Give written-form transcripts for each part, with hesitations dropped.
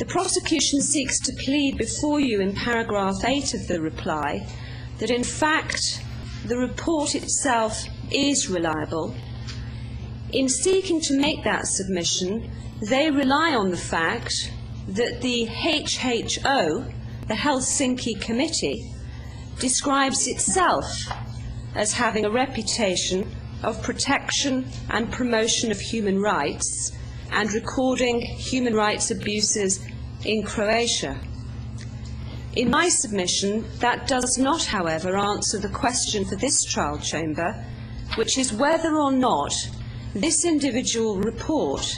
The prosecution seeks to plead before you in paragraph 8 of the reply that in fact the report itself is reliable. In seeking to make that submission, they rely on the fact that the HHO, the Helsinki Committee, describes itself as having a reputation of protection and promotion of human rights and recording human rights abuses in Croatia. In my submission, that does not, however, answer the question for this trial chamber, which is whether or not this individual report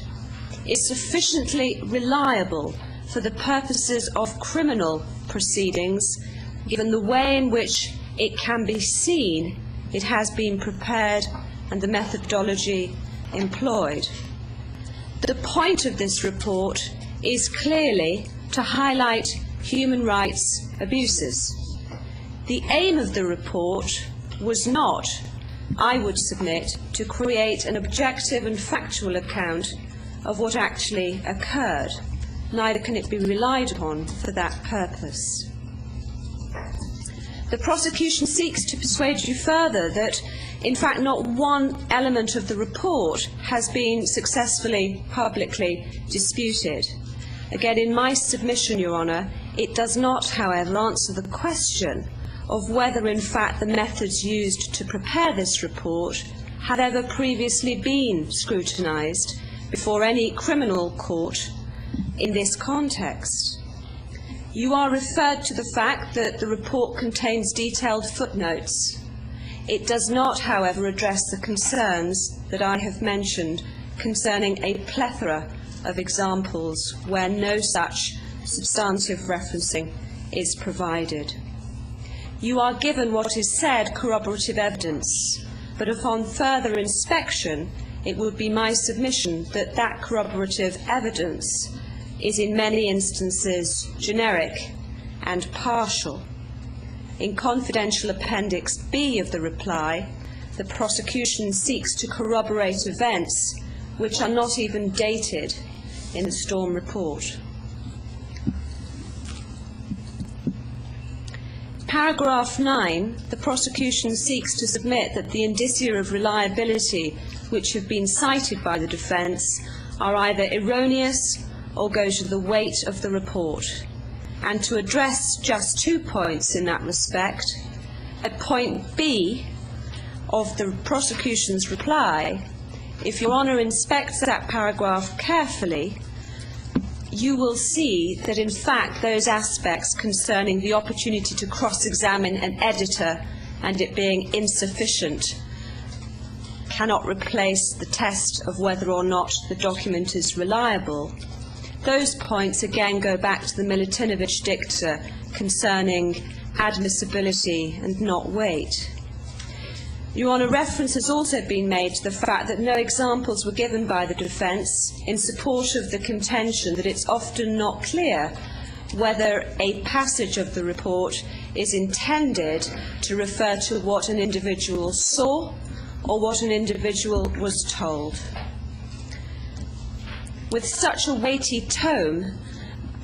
is sufficiently reliable for the purposes of criminal proceedings, given the way in which it can be seen it has been prepared and the methodology employed. The point of this report is clearly to highlight human rights abuses. The aim of the report was not, I would submit, to create an objective and factual account of what actually occurred. Neither can it be relied upon for that purpose. The prosecution seeks to persuade you further that, in fact, not one element of the report has been successfully publicly disputed. Again, in my submission, Your Honour, it does not, however, answer the question of whether, in fact, the methods used to prepare this report had ever previously been scrutinised before any criminal court in this context. You are referred to the fact that the report contains detailed footnotes. It does not, however, address the concerns that I have mentioned concerning a plethora of examples where no such substantive referencing is provided. You are given what is said corroborative evidence, but upon further inspection, it would be my submission that that corroborative evidence is in many instances generic and partial. In Confidential Appendix B of the reply, the prosecution seeks to corroborate events which are not even dated in the Storm report. Paragraph 9, the prosecution seeks to submit that the indicia of reliability which have been cited by the defence are either erroneous or go to the weight of the report. And to address just 2 points in that respect, at point B of the prosecution's reply, if Your Honour inspects that paragraph carefully, you will see that in fact those aspects concerning the opportunity to cross-examine an editor and it being insufficient cannot replace the test of whether or not the document is reliable. Those points again go back to the Milutinovich dicta concerning admissibility and not weight. Your Honour, reference has also been made to the fact that no examples were given by the defence in support of the contention that it's often not clear whether a passage of the report is intended to refer to what an individual saw or what an individual was told. With such a weighty tone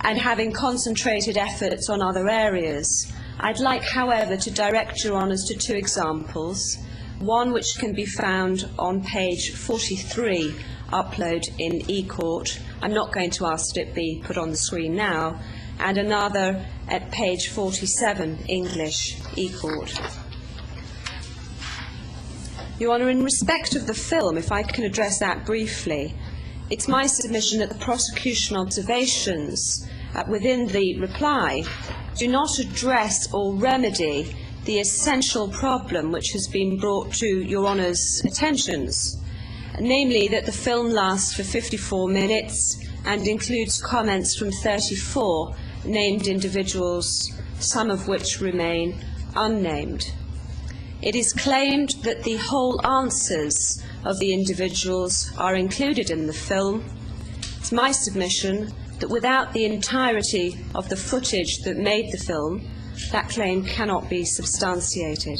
and having concentrated efforts on other areas, I'd like, however, to direct Your Honours to 2 examples, one which can be found on page 43, upload in eCourt. I'm not going to ask that it be put on the screen now, and another at page 47, English eCourt. Your Honour, in respect of the film, if I can address that briefly, it's my submission that the prosecution observations within the reply do not address or remedy the essential problem which has been brought to Your Honour's attentions, namely that the film lasts for 54 minutes and includes comments from 34 named individuals, some of which remain unnamed. It is claimed that the whole answers of the individuals are included in the film. It's my submission that without the entirety of the footage that made the film, that claim cannot be substantiated.